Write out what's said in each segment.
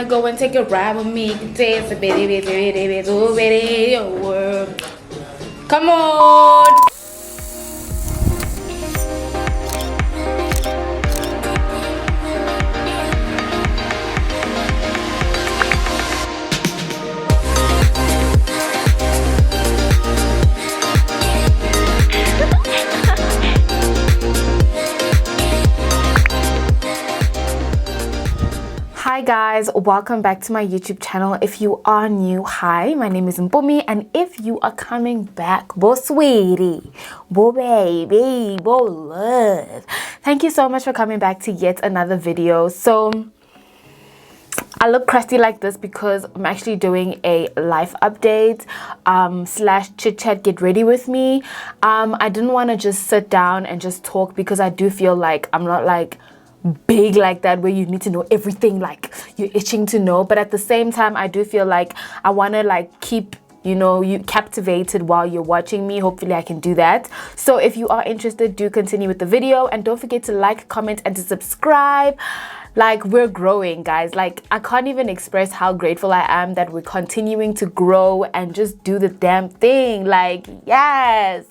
Go and take a ride with me. Dance a bit over your world. Come on. Hi guys, welcome back to my YouTube channel. If you are new, hi, my name is Mpumi, and if you are coming back, bo sweetie, bo baby, bo love, thank you so much for coming back to yet another video. So I look crusty like this because I'm actually doing a life update slash chit chat, get ready with me. I didn't want to just sit down and just talk because I do feel like I'm not like big like that where you need to know everything, like you're itching to know, but at the same time I do feel like I want to like keep you captivated while you're watching me. Hopefully I can do that. So if you are interested, do continue with the video and don't forget to like, comment, and to subscribe. Like, we're growing, guys. Like, I can't even express how grateful I am that we're continuing to grow and just do the damn thing. Like, yes.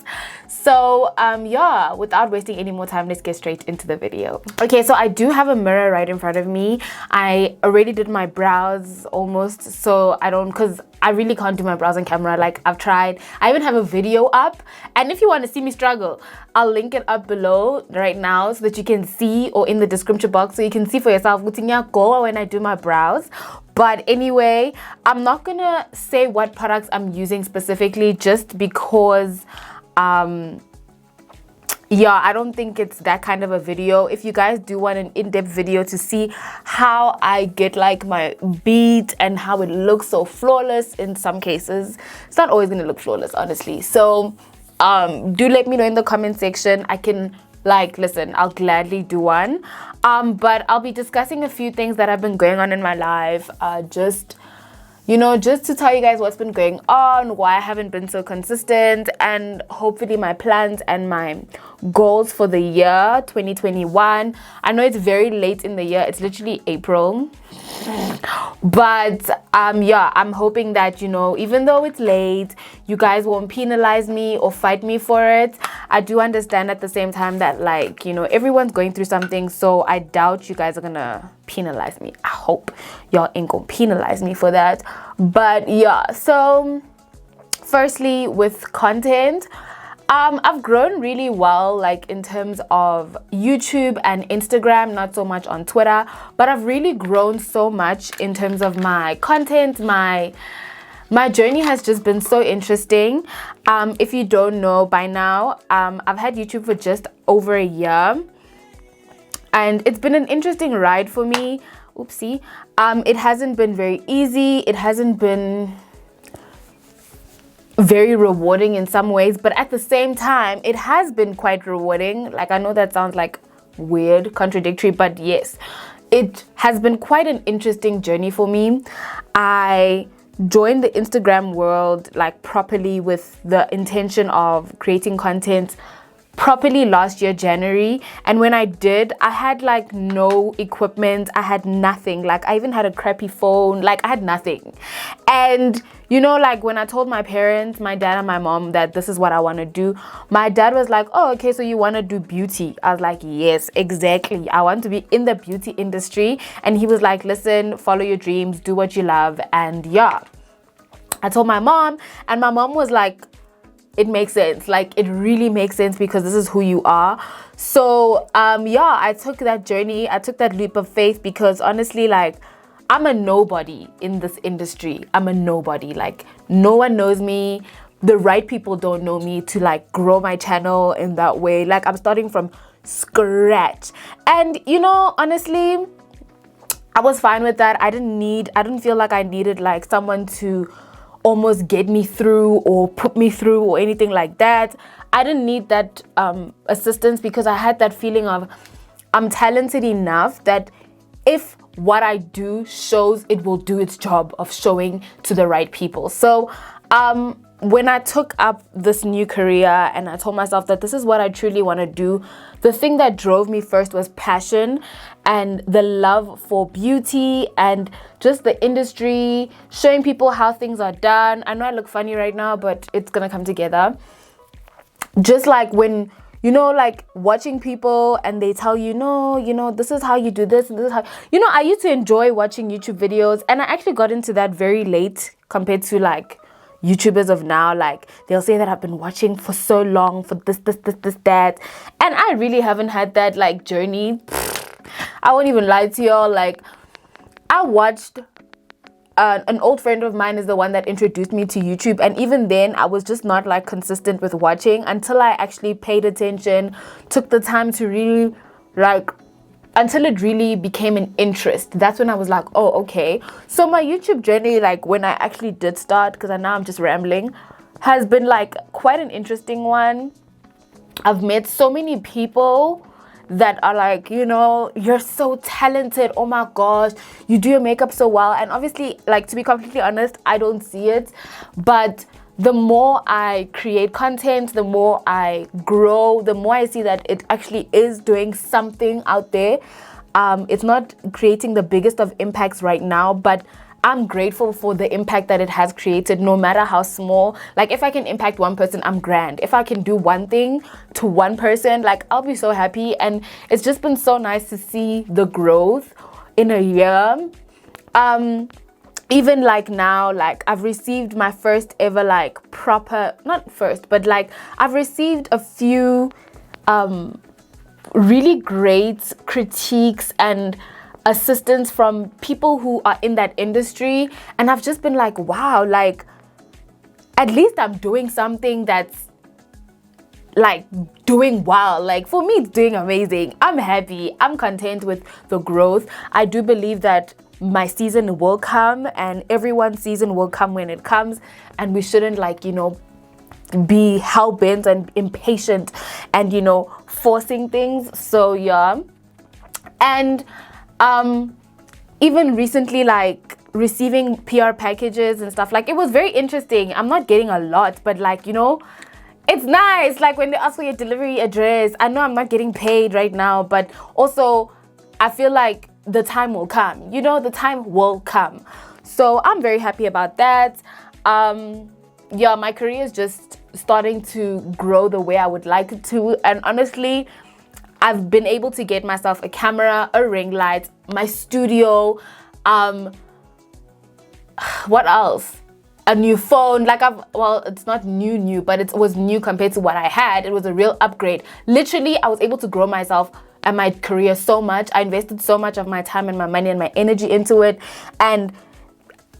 So yeah, without wasting any more time, let's get straight into the video. Okay, so I do have a mirror right in front of me. I already did my brows almost, so because I really can't do my brows on camera. Like, I've tried. I even have a video up, and if you want to see me struggle, I'll link it up below right now so that you can see, or in the description box so you can see for yourself go when I do my brows. But anyway, I'm not gonna say what products I'm using specifically just because yeah, I don't think it's that kind of a video. If you guys do want an in-depth video to see how I get like my beat and how it looks so flawless in some cases, it's not always gonna look flawless, honestly. So do let me know in the comment section. I can listen, I'll gladly do one. But I'll be discussing a few things that have been going on in my life, just to tell you guys what's been going on, why I haven't been so consistent, and hopefully my plans and my goals for the year 2021. I know it's very late in the year, it's literally April, but yeah, I'm hoping that even though it's late, you guys won't penalize me or fight me for it. I do understand at the same time that everyone's going through something, so I doubt you guys are gonna penalize me. I hope y'all ain't gonna penalize me for that. But yeah, so firstly, with content, I've grown really well, like in terms of YouTube and Instagram, not so much on Twitter, but I've really grown so much in terms of my content. My journey has just been so interesting. If you don't know by now, I've had YouTube for just over a year, and it's been an interesting ride for me. Oopsie. It hasn't been very easy. It hasn't been very rewarding in some ways, but at the same time, it has been quite rewarding. Like, I know that sounds like weird, contradictory, but yes, it has been quite an interesting journey for me. I joined the Instagram world like properly with the intention of creating content properly last year, January. And when I did, I had like no equipment. I had nothing. Like, I even had a crappy phone. Like, I had nothing. And like when I told my parents, my dad and my mom, that this is what I want to do, my dad was like, oh, okay, so you want to do beauty? I was like, yes, exactly. I want to be in the beauty industry. And he was like, listen, follow your dreams, do what you love. And yeah, I told my mom, and my mom was like, it makes sense. Like, it really makes sense because this is who you are. So yeah, I took that journey. I took that leap of faith because honestly, like, I'm a nobody in this industry. I'm a nobody. Like, no one knows me. The right people don't know me to like grow my channel in that way. Like, I'm starting from scratch. And honestly, I was fine with that. I didn't feel like I needed like someone to almost get me through or put me through or anything like that. I didn't need that assistance because I had that feeling of I'm talented enough that if what I do shows, it will do its job of showing to the right people. So when I took up this new career and I told myself that this is what I truly want to do, the thing that drove me first was passion and the love for beauty and just the industry, showing people how things are done. I know I look funny right now, but it's gonna come together. Just like when, you know, like watching people and they tell you, no, you know, this is how you do this and this is how, you know, I used to enjoy watching YouTube videos, and I actually got into that very late compared to like YouTubers of now. Like they'll say that I've been watching for so long for this, that, and I really haven't had that like journey. I won't even lie to y'all. Like I watched an old friend of mine is the one that introduced me to YouTube, and even then I was just not like consistent with watching until I actually paid attention, took the time to really like, until it really became an interest. That's when I was like, oh, okay. So my YouTube journey, like when I actually did start, because now I'm just rambling, has been like quite an interesting one. I've met so many people that are like, you know, you're so talented, oh my gosh, you do your makeup so well. And obviously, like, to be completely honest, I don't see it, but the more I create content, the more I grow, the more I see that it actually is doing something out there. It's not creating the biggest of impacts right now, but I'm grateful for the impact that it has created, no matter how small. Like if I can impact one person, I'm grand. If I can do one thing to one person, like I'll be so happy. And it's just been so nice to see the growth in a year. Even like now, like I've received my first ever like proper, not first, but like I've received a few really great critiques and assistance from people who are in that industry, and I've just been like, wow, like at least I'm doing something that's like doing well. Like for me, it's doing amazing. I'm happy, I'm content with the growth. I do believe that my season will come, and everyone's season will come when it comes, and we shouldn't like, you know, be hell-bent and impatient and, you know, forcing things. So yeah. And even recently, like receiving PR packages and stuff, like it was very interesting. I'm not getting a lot, but like, you know, it's nice. Like when they ask for your delivery address, I know I'm not getting paid right now, but also I feel like the time will come, you know, the time will come. So I'm very happy about that. Yeah, my career is just starting to grow the way I would like it to. And honestly, I've been able to get myself a camera, a ring light, my studio, what else? A new phone. Like well, it's not new, but it was new compared to what I had. It was a real upgrade. Literally, I was able to grow myself and my career so much. I invested so much of my time and my money and my energy into it. And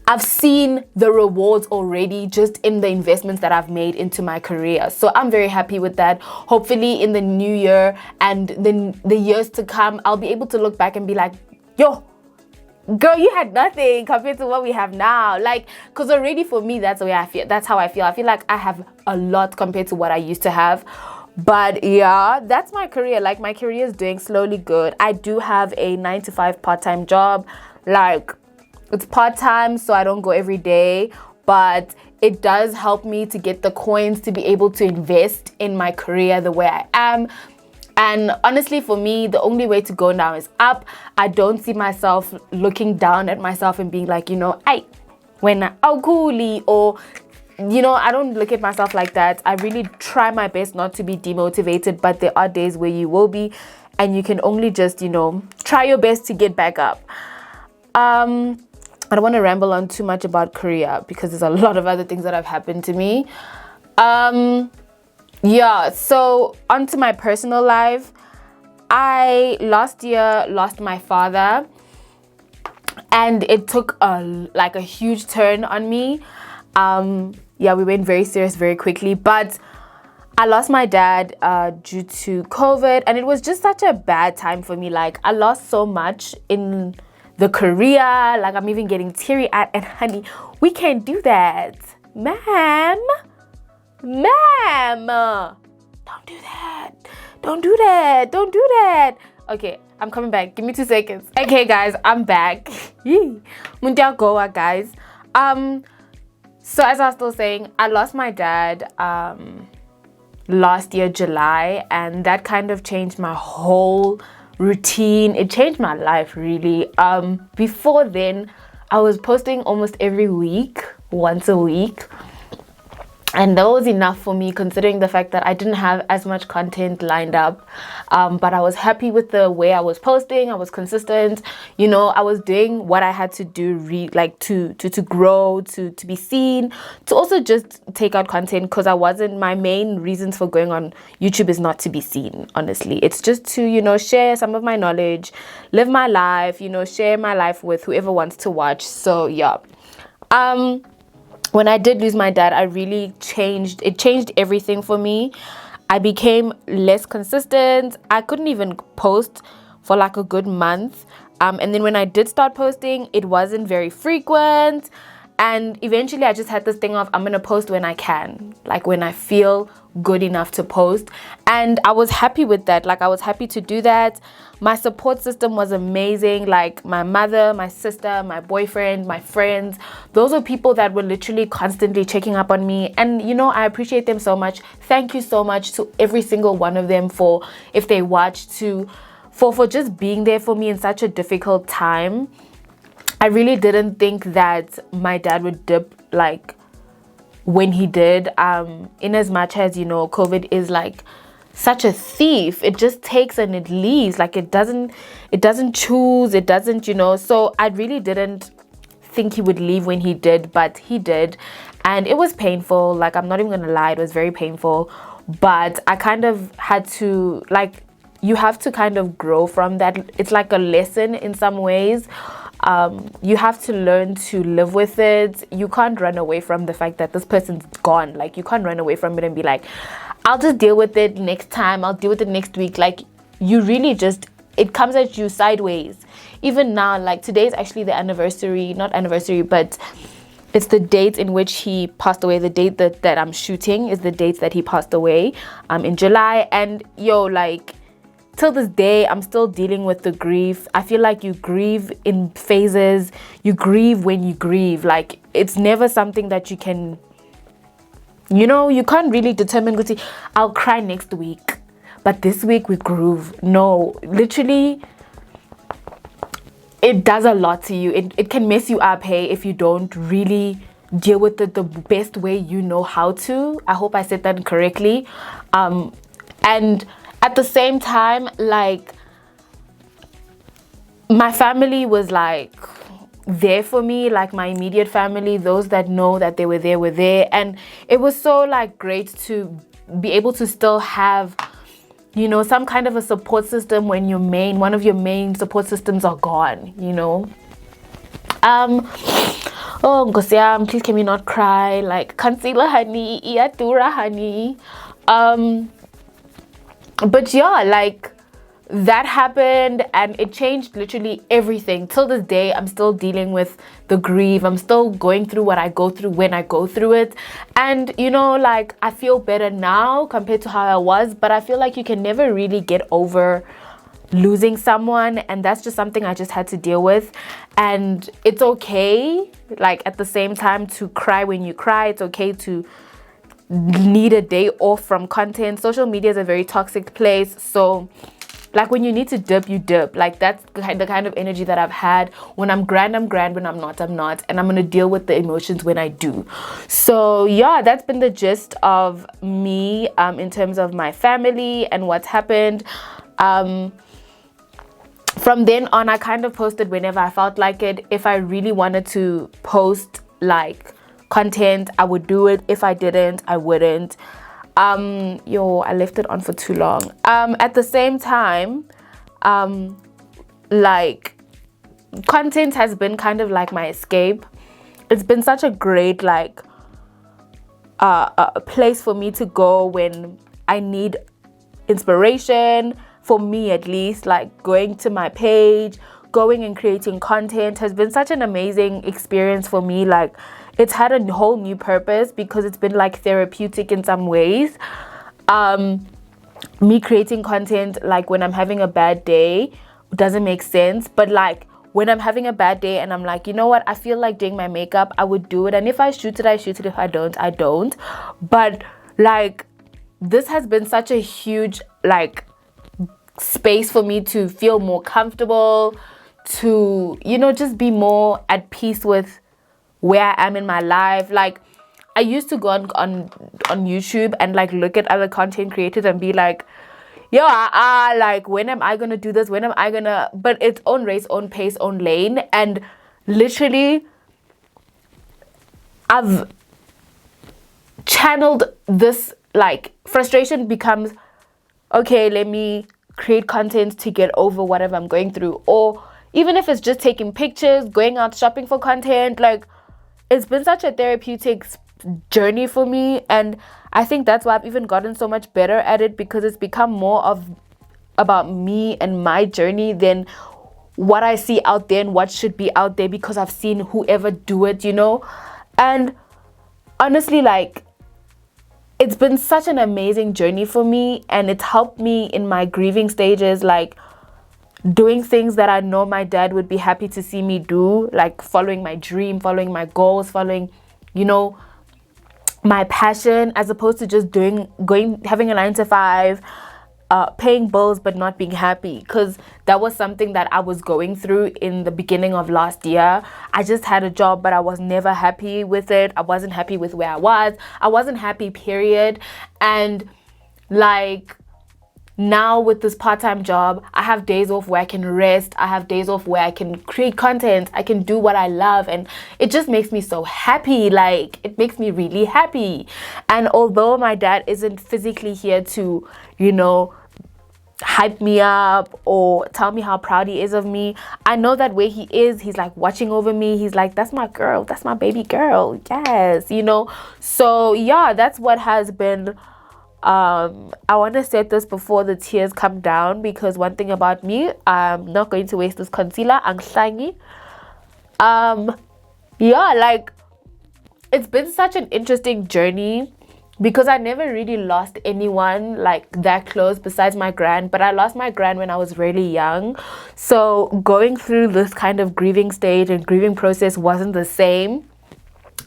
I've seen the rewards already just in the investments that I've made into my career. So I'm very happy with that. Hopefully in the new year and then the years to come, I'll be able to look back and be like, yo, girl, you had nothing compared to what we have now. Like, because already for me, that's the way I feel. That's how I feel. I feel like I have a lot compared to what I used to have. But yeah, that's my career. Like my career is doing slowly good. I do have a 9-to-5 part-time job. Like, it's part-time, so I don't go every day, but it does help me to get the coins to be able to invest in my career the way I am. And honestly, for me, the only way to go now is up. I don't see myself looking down at myself and being like, you know, I when oh coolie, or you know, I don't look at myself like that. I really try my best not to be demotivated, but there are days where you will be, and you can only just, you know, try your best to get back up. I don't want to ramble on too much about Korea because there's a lot of other things that have happened to me. Yeah, so onto my personal life. I last year lost my father, and it took a huge turn on me. Yeah, we went very serious very quickly, but I lost my dad due to COVID, and it was just such a bad time for me. Like I lost so much in the career, like I'm even getting teary-eyed, and honey, we can't do that, ma'am, don't do that, don't do that, don't do that. Okay, I'm coming back, give me 2 seconds. Okay guys, I'm back. Mundia Goa, guys. So as I was still saying, I lost my dad last year, July, and that kind of changed my whole routine. It changed my life, really. Before then, I was posting almost every week, once a week. And that was enough for me, considering the fact that I didn't have as much content lined up. But I was happy with the way I was posting. I was consistent. You know, I was doing what I had to do, to grow, to be seen, to also just take out content, because my main reasons for going on YouTube is not to be seen, honestly. It's just to, you know, share some of my knowledge, live my life, you know, share my life with whoever wants to watch. So yeah. When I did lose my dad, it changed everything for me. I became less consistent. I couldn't even post for like a good month. And then when I did start posting, it wasn't very frequent. And eventually I just had this thing of, I'm going to post when I can, like when I feel good enough to post. And I was happy with that. Like, I was happy to do that. My support system was amazing. Like, my mother, my sister, my boyfriend, my friends, those were people that were literally constantly checking up on me. And, you know, I appreciate them so much. Thank you so much to every single one of them for, if they watched, for just being there for me in such a difficult time. I really didn't think that my dad would dip like when he did, in as much as, you know, COVID is like such a thief. It just takes and it leaves. Like, it doesn't choose, it doesn't, you know. So I really didn't think he would leave when he did, but he did. And it was painful. Like, I'm not even gonna lie, it was very painful. But I kind of had to, like, you have to kind of grow from that. It's like a lesson in some ways. You have to learn to live with it. You can't run away from the fact that this person's gone. Like, you can't run away from it and be like, I'll just deal with it next time, I'll deal with it next week. Like, you really just, it comes at you sideways. Even now, like, today is actually the anniversary, not anniversary, but it's the date in which he passed away. The date that I'm shooting is the date that he passed away, in July. And yo, like, till this day, I'm still dealing with the grief. I feel like you grieve in phases. You grieve when you grieve. Like, it's never something that you can, you know, you can't really determine, I'll cry next week, but this week we groove. No, literally, it does a lot to you. It can mess you up, hey, if you don't really deal with it the best way you know how to. I hope I said that correctly. And at the same time, like, my family was like there for me, like my immediate family, those that know that they were there were there. And it was so like great to be able to still have, you know, some kind of a support system when one of your main support systems are gone, you know. Oh Nkosiam, please can we not cry? Like, concealer honey, iyatura honey. But yeah, like, that happened and it changed literally everything. Till this day, I'm still dealing with the grief. I'm still going through what I go through when I go through it. And, you know, like, I feel better now compared to how I was, but I feel like you can never really get over losing someone, and that's just something I just had to deal with. And it's okay, like, at the same time, to cry when you cry. It's okay to need a day off from content. Social media is a very toxic place, so like, when you need to dip, you dip. Like, that's the kind of energy that I've had. When I'm grand, I'm grand. When I'm not, I'm not. And I'm gonna deal with the emotions when I do. So yeah, that's been the gist of me in terms of my family and what's happened. From then on, I kind of posted whenever I felt like it. If I really wanted to post like content, I would do it. If I didn't, I wouldn't. I left it on for too long. At the same time, like, content has been kind of like my escape. It's been such a great, like, a place for me to go when I need inspiration. For me, at least, like, going to my page, going and creating content has been such an amazing experience for me. Like, it's had a whole new purpose because it's been like therapeutic in some ways. Me creating content, like, when I'm having a bad day, doesn't make sense, but like, when I'm having a bad day and I'm like, you know what, I feel like doing my makeup, I would do it. And if I shoot it, I shoot it. If I don't, I don't. But like, this has been such a huge like space for me to feel more comfortable, to, you know, just be more at peace with where I am in my life. Like, I used to go on YouTube and like look at other content creators and be like, yo, like, when am I gonna do this? When am I gonna? But it's own race, own pace, own lane. And literally, I've channeled this, like, frustration becomes, okay, let me create content to get over whatever I'm going through. Or even if it's just taking pictures, going out shopping for content, like, it's been such a therapeutic journey for me. And I think that's why I've even gotten so much better at it, because it's become more of about me and my journey than what I see out there and what should be out there, because I've seen whoever do it, you know. And honestly, like, it's been such an amazing journey for me, and it's helped me in my grieving stages, like doing things that I know my dad would be happy to see me do, like following my dream, following my goals, following, you know, my passion, as opposed to just having a 9 to 5, paying bills but not being happy. Because that was something that I was going through in the beginning of last year. I just had a job, but I was never happy with it. I wasn't happy with where I was. I wasn't happy, period. And like, now with this part-time job, I have days off where I can rest. I have days off where I can create content. I can do what I love, and it just makes me so happy. Like, it makes me really happy. And although my dad isn't physically here to, you know, hype me up or tell me how proud he is of me, I know that where he is, he's like watching over me. He's like, that's my girl, that's my baby girl, yes, you know. So yeah, that's what has been. I want to say this before the tears come down, because one thing about me, I'm not going to waste this concealer. Yeah, like, it's been such an interesting journey, because I never really lost anyone like that close besides my grand, but I lost my grand when I was really young. So going through this kind of grieving stage and grieving process wasn't the same.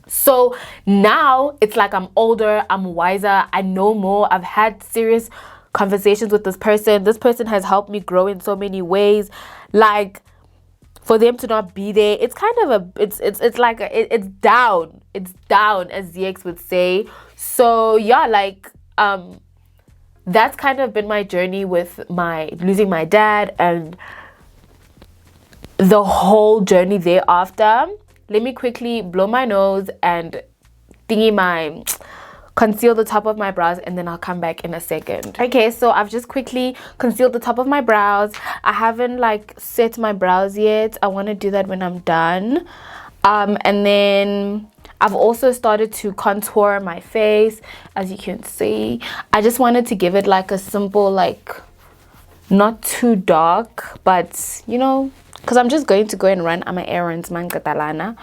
So now it's like I'm older, I'm wiser, I know more. I've had serious conversations with this person. This person has helped me grow in so many ways. Like, for them to not be there, it's kind of it's down. It's down, as ZX would say. So yeah, like, that's kind of been my journey with my losing my dad and the whole journey thereafter. Let me quickly blow my nose and conceal the top of my brows, and then I'll come back in a second. Okay, so I've just quickly concealed the top of my brows. I haven't like set my brows yet. I want to do that when I'm done. And then I've also started to contour my face, as you can see. I just wanted to give it like a simple, like, not too dark, but you know, because I'm just going to go and run my errands, man, Catalana.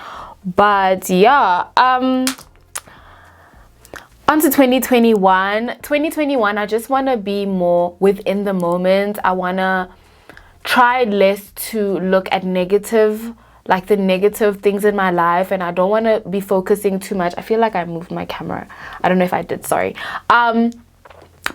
But yeah, on to 2021. I just want to be more within the moment. I want to try less to look at negative, like the negative things in my life, and I don't want to be focusing too much. I feel like I moved my camera. I don't know if I did, sorry.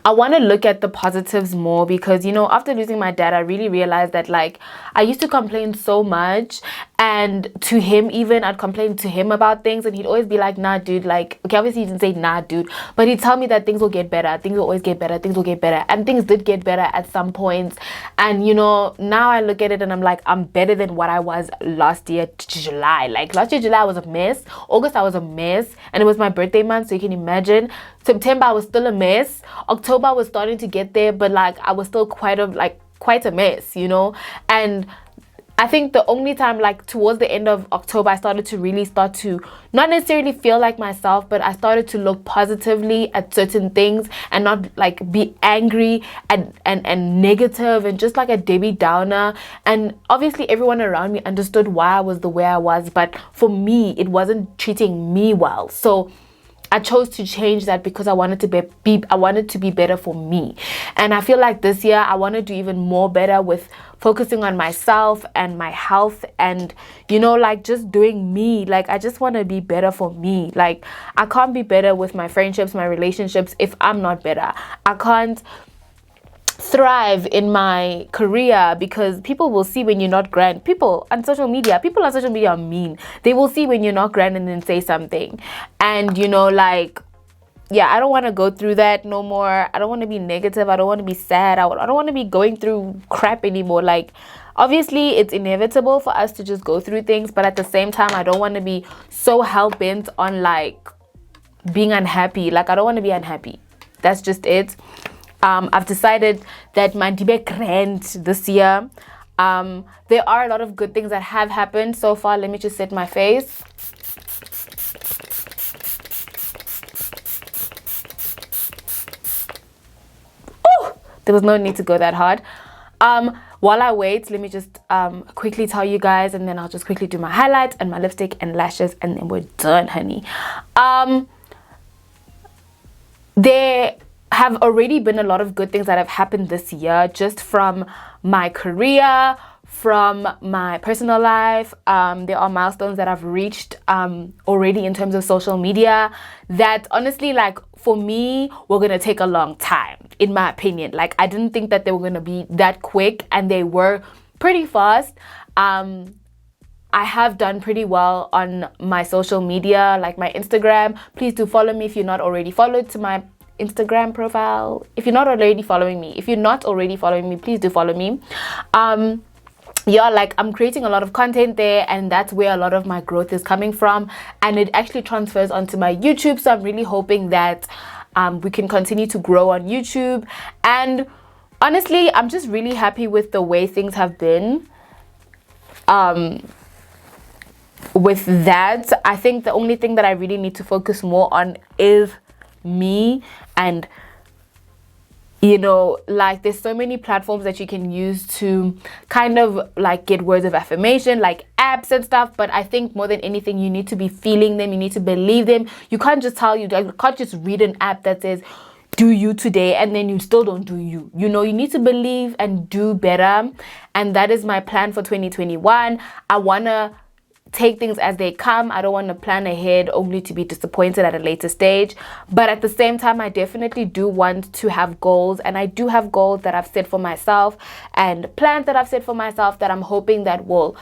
I want to look at the positives more, because, you know, after losing my dad, I really realized that, like, I used to complain so much, and to him even, I'd complain to him about things, and he'd always be like, nah, dude, like, okay, obviously he didn't say nah, dude, but he'd tell me that things will get better, things will always get better, things will get better, and things did get better at some points. And, you know, now I look at it and I'm like, I'm better than what I was last year, July. Like, last year, July, I was a mess. August, I was a mess, and it was my birthday month, so you can imagine. September, I was still a mess. October, I was starting to get there, but like, I was still quite a mess, you know. And I think the only time, like, towards the end of October, I started to really start to not necessarily feel like myself, but I started to look positively at certain things and not like be angry and negative and just like a Debbie Downer. And obviously everyone around me understood why I was the way I was, but for me, it wasn't treating me well. So I chose to change that because I wanted to I wanted to be better for me. And I feel like this year I want to do even more better with focusing on myself and my health, and you know, like just doing me. Like I just want to be better for me. Like I can't be better with my friendships, my relationships if I'm not better. I can't thrive in my career because people will see when you're not grand. People on social media are mean. They will see when you're not grand and then say something. And you know, like, yeah, I don't want to go through that no more. I don't want to be negative. I don't want to be sad. I don't want to be going through crap anymore. Like, obviously it's inevitable for us to just go through things, but at the same time I don't want to be so hell-bent on like being unhappy. Like I don't want to be unhappy. That's just it. I've decided that my Ndibe grand this year. There are a lot of good things that have happened so far. Let me just set my face. Ooh, there was no need to go that hard. While I wait, let me just quickly tell you guys, and then I'll just quickly do my highlights and my lipstick and lashes, and then we're done, honey. There have already been a lot of good things that have happened this year, just from my career, from my personal life. There are milestones that I've reached already in terms of social media that honestly, like for me, were gonna take a long time, in my opinion. Like I didn't think that they were gonna be that quick, and they were pretty fast. I have done pretty well on my social media, like my Instagram. Please do follow me if you're not already followed to my Instagram profile. If you're not already following me, please do follow me. Yeah, like I'm creating a lot of content there, and that's where a lot of my growth is coming from, and it actually transfers onto my YouTube. So I'm really hoping that we can continue to grow on YouTube. And honestly, I'm just really happy with the way things have been. With that, I think the only thing that I really need to focus more on is me. And you know, like there's so many platforms that you can use to kind of like get words of affirmation, like apps and stuff. But I think more than anything, you need to be feeling them. You need to believe them. You can't just can't just read an app that says do you today and then you still don't do you. You know, you need to believe and do better. And that is my plan for 2021. I want to take things as they come. I don't want to plan ahead only to be disappointed at a later stage. But at the same time, I definitely do want to have goals, and I do have goals that I've set for myself and plans that I've set for myself that I'm hoping that will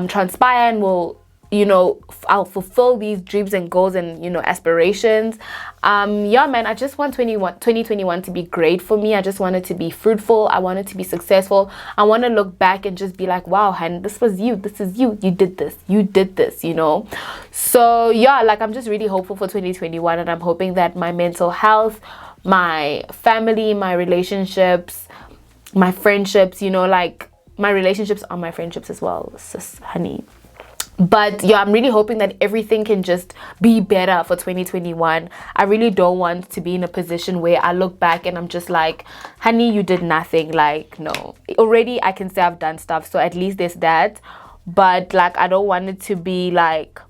transpire and will, you know, I'll fulfill these dreams and goals and, you know, aspirations. Yeah, man, I just want 2021 to be great for me. I just want it to be fruitful. I want it to be successful. I want to look back and just be like, wow, Han, this was you. This is you. You did this, you know. So yeah, like I'm just really hopeful for 2021, and I'm hoping that my mental health, my family, my relationships, my friendships, you know, like my relationships are my friendships as well, sis, honey. But yeah, I'm really hoping that everything can just be better for 2021. I really don't want to be in a position where I look back and I'm just like, honey, you did nothing. Like, no. Already I can say I've done stuff, so at least there's that. But like, I don't want it to be like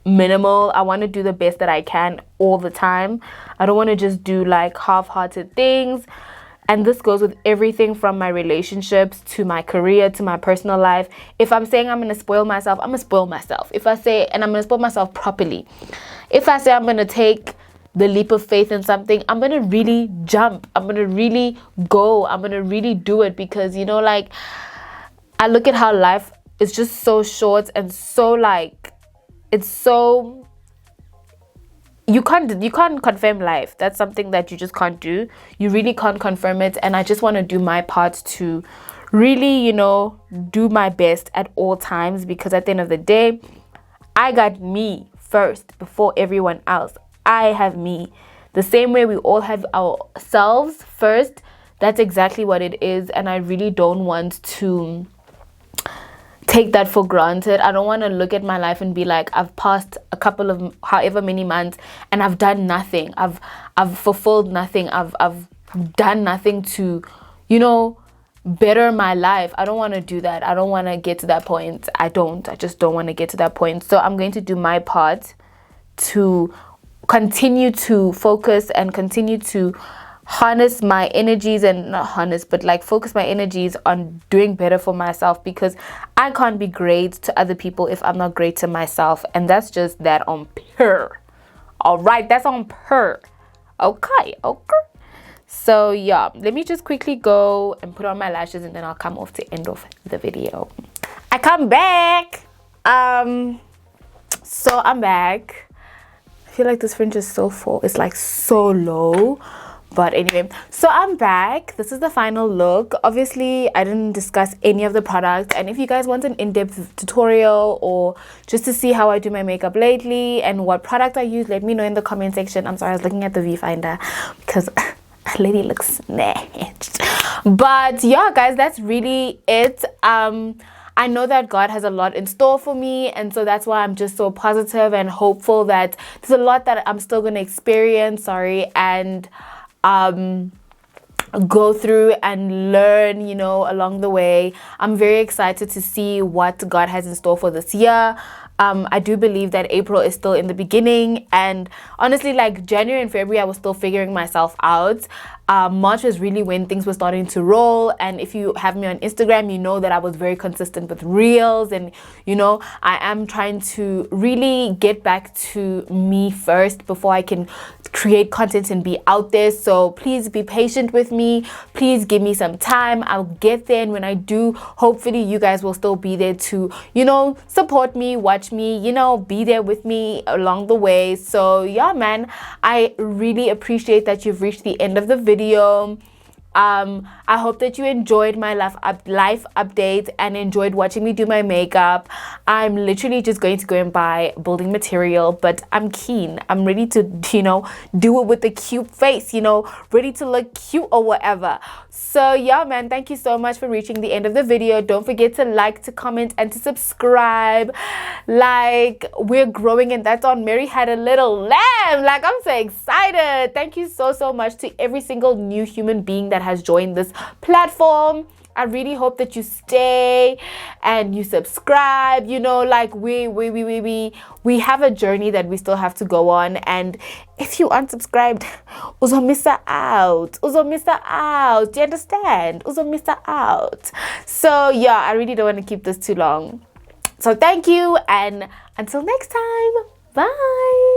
minimal. I want to do the best that I can all the time. I don't want to just do like half-hearted things. And this goes with everything from my relationships to my career to my personal life. If I'm saying I'm going to spoil myself, I'm going to spoil myself. If I say, and I'm going to spoil myself properly. If I say I'm going to take the leap of faith in something, I'm going to really jump. I'm going to really go. I'm going to really do it, because, you know, like I look at how life is just so short and so like, it's so... You can't confirm life. That's something that you just can't do. You really can't confirm it. And I just want to do my part to really, you know, do my best at all times, because at the end of the day, I got me first before everyone else. I have me. The same way we all have ourselves first. That's exactly what it is. And I really don't want to take that for granted. I don't want to look at my life and be like, I've passed a couple of however many months and I've done nothing. I've fulfilled nothing. I've done nothing to, you know, better my life. I don't want to do that. I don't want to get to that point. I just don't want to get to that point. So I'm going to do my part to continue to focus and continue to harness my energies, and not harness, but like focus my energies on doing better for myself, because I can't be great to other people if I'm not great to myself. And that's just that on pure. All right, that's on pure. Okay. So yeah, let me just quickly go and put on my lashes, and then I'll come off to end of the video. I come back. So I'm back. I feel like this fringe is so full. It's like so low. But anyway, so I'm back. This is the final look. Obviously, I didn't discuss any of the products. And if you guys want an in-depth tutorial or just to see how I do my makeup lately and what product I use, let me know in the comment section. I'm sorry, I was looking at the viewfinder because lady looks snatched. But yeah, guys, that's really it. I know that God has a lot in store for me, and so that's why I'm just so positive and hopeful that there's a lot that I'm still going to experience, and go through and learn, you know, along the way. I'm very excited to see what God has in store for this year. I do believe that April is still in the beginning, and honestly, like January and February, I was still figuring myself out. March was really when things were starting to roll, and if you have me on Instagram, you know that I was very consistent with reels, and you know, I am trying to really get back to me first before I can create content and be out there. So please be patient with me, please give me some time. I'll get there, and when I do, hopefully you guys will still be there to, you know, support me, watch me, you know, be there with me along the way. So yeah, man, I really appreciate that you've reached the end of the video. I hope that you enjoyed my life update and enjoyed watching me do my makeup. I'm literally just going to go and buy building material, but I'm keen. I'm ready to, you know, do it with a cute face, you know, ready to look cute or whatever. So yeah, man, thank you so much for reaching the end of the video. Don't forget to like, to comment, and to subscribe. Like, we're growing, and that's on Mary Had a Little Lamb. Like, I'm so excited. Thank you so much to every single new human being that has joined this platform. I really hope that you stay and you subscribe. You know, like we have a journey that we still have to go on, and if you unsubscribed, uzo miss out. Do you understand? Uzo miss out. So yeah, I really don't want to keep this too long. So thank you, and until next time, bye.